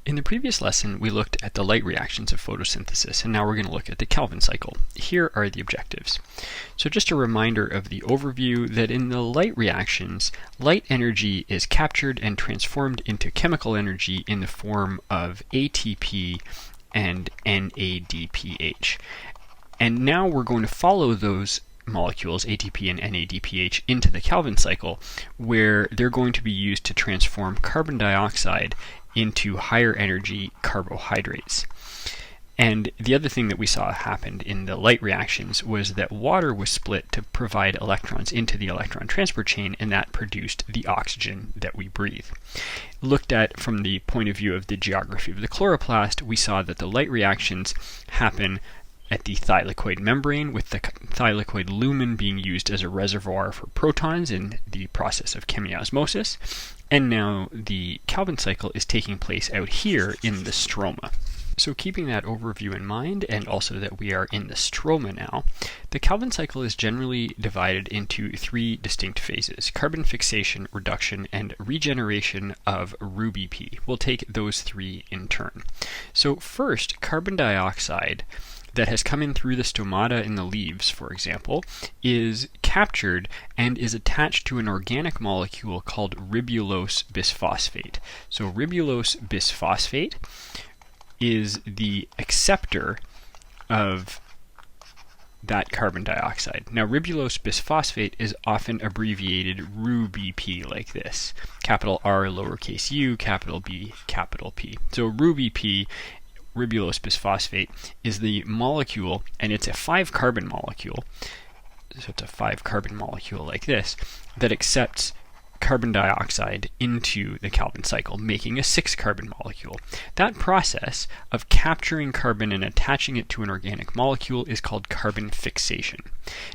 In the previous lesson, we looked at the light reactions of photosynthesis, and now we're going to look at the Calvin cycle. Here are the objectives. So just a reminder of the overview that in the light reactions, light energy is captured and transformed into chemical energy in the form of ATP and NADPH. And now we're going to follow those molecules, ATP and NADPH, into the Calvin cycle, where they're going to be used to transform carbon dioxide into higher energy carbohydrates. And the other thing that we saw happened in the light reactions was that water was split to provide electrons into the electron transport chain, and that produced the oxygen that we breathe. Looked at from the point of view of the geography of the chloroplast, we saw that the light reactions happen at the thylakoid membrane, with the thylakoid lumen being used as a reservoir for protons in the process of chemiosmosis. And now the Calvin cycle is taking place out here in the stroma. So keeping that overview in mind, and also that we are in the stroma now, the Calvin cycle is generally divided into three distinct phases: carbon fixation, reduction, and regeneration of ρBP. We'll take those three in turn. So first, carbon dioxide that has come in through the stomata in the leaves, for example, is captured and is attached to an organic molecule called ribulose bisphosphate. So ribulose bisphosphate is the acceptor of that carbon dioxide. Now, ribulose bisphosphate is often abbreviated ρBP, like this: capital R, lowercase u, capital B, capital P. So ρBP, ribulose bisphosphate, is the molecule, and it's a 5-carbon molecule, so it's a 5-carbon molecule like this, that accepts carbon dioxide into the Calvin cycle, making a 6-carbon molecule. That process of capturing carbon and attaching it to an organic molecule is called carbon fixation.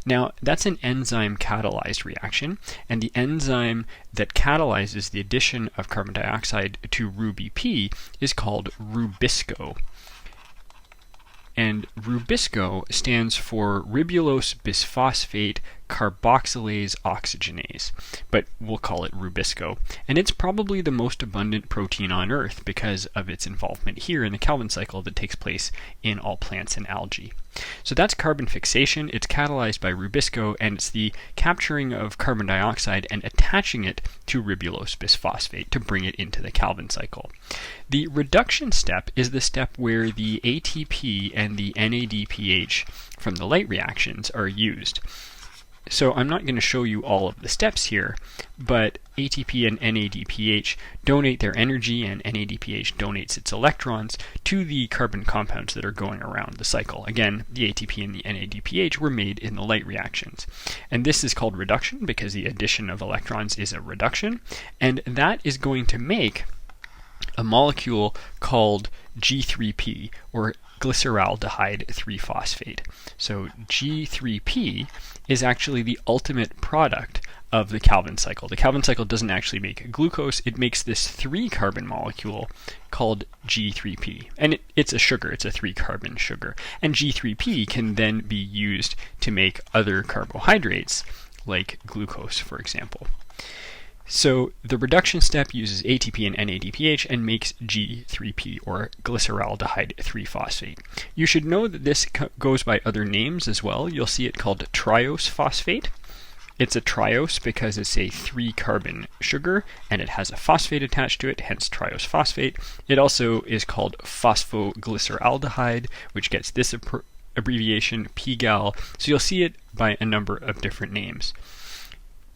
Now, that's an enzyme catalyzed reaction, and the enzyme that catalyzes the addition of carbon dioxide to ρBP is called Rubisco. And Rubisco stands for ribulose bisphosphate carboxylase oxygenase, but we'll call it Rubisco. And it's probably the most abundant protein on Earth because of its involvement here in the Calvin cycle that takes place in all plants and algae. So that's carbon fixation. It's catalyzed by Rubisco, and it's the capturing of carbon dioxide and attaching it to ribulose bisphosphate to bring it into the Calvin cycle. The reduction step is the step where the ATP and the NADPH from the light reactions are used. So I'm not going to show you all of the steps here, but ATP and NADPH donate their energy, and NADPH donates its electrons to the carbon compounds that are going around the cycle. Again, the ATP and the NADPH were made in the light reactions. And this is called reduction because the addition of electrons is a reduction, and that is going to make a molecule called G3P, or glyceraldehyde 3-phosphate. So G3P is actually the ultimate product of the Calvin cycle. The Calvin cycle doesn't actually make glucose, it makes this 3-carbon molecule called G3P. And it's a sugar, it's a 3-carbon sugar. And G3P can then be used to make other carbohydrates, like glucose, for example. So the reduction step uses ATP and NADPH and makes G3P, or glyceraldehyde 3-phosphate. You should know that this goes by other names as well. You'll see it called triose phosphate. It's a triose because it's a 3-carbon sugar and it has a phosphate attached to it, hence triose phosphate. It also is called phosphoglyceraldehyde, which gets this abbreviation, PGAL. So you'll see it by a number of different names.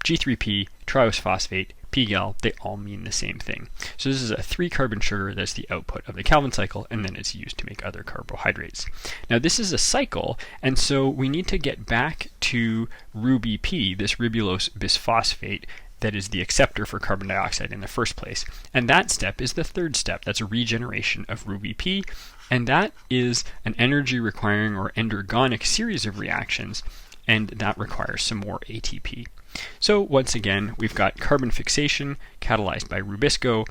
G3P, triose phosphate, PGAL, they all mean the same thing. So this is a 3-carbon sugar that's the output of the Calvin cycle, and then it's used to make other carbohydrates. Now this is a cycle, and so we need to get back to ρBP, this ribulose bisphosphate, that is the acceptor for carbon dioxide in the first place. And that step is the third step. That's a regeneration of ρBP, and that is an energy requiring or endergonic series of reactions, and that requires some more ATP. So once again, we've got carbon fixation catalyzed by Rubisco,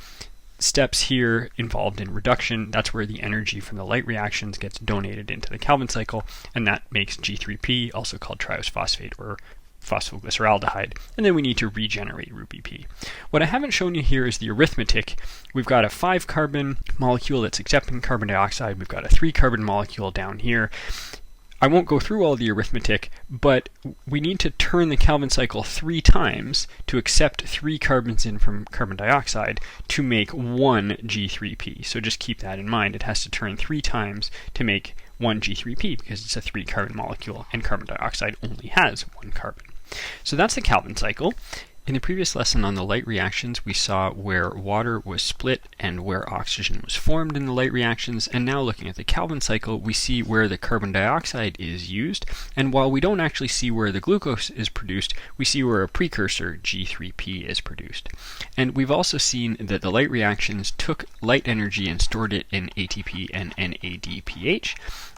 steps here involved in reduction. That's where the energy from the light reactions gets donated into the Calvin cycle, and that makes G3P, also called triose phosphate or phosphoglyceraldehyde, and then we need to regenerate RuBP. What I haven't shown you here is the arithmetic. We've got a 5-carbon molecule that's accepting carbon dioxide. We've got a 3-carbon molecule down here. I won't go through all the arithmetic, but we need to turn the Calvin cycle 3 times to accept 3 carbons in from carbon dioxide to make 1 G3P. So just keep that in mind. It has to turn 3 times to make 1 G3P because it's a 3-carbon molecule and carbon dioxide only has 1 carbon. So that's the Calvin cycle. In the previous lesson on the light reactions, we saw where water was split and where oxygen was formed in the light reactions, and now looking at the Calvin cycle, we see where the carbon dioxide is used, and while we don't actually see where the glucose is produced, we see where a precursor, G3P, is produced. And we've also seen that the light reactions took light energy and stored it in ATP and NADPH,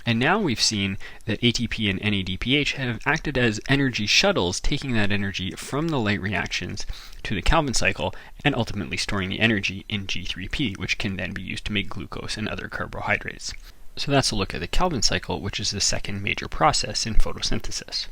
and now we've seen that ATP and NADPH have acted as energy shuttles, taking that energy from the light reactions to the Calvin cycle and ultimately storing the energy in G3P, which can then be used to make glucose and other carbohydrates. So that's a look at the Calvin cycle, which is the second major process in photosynthesis.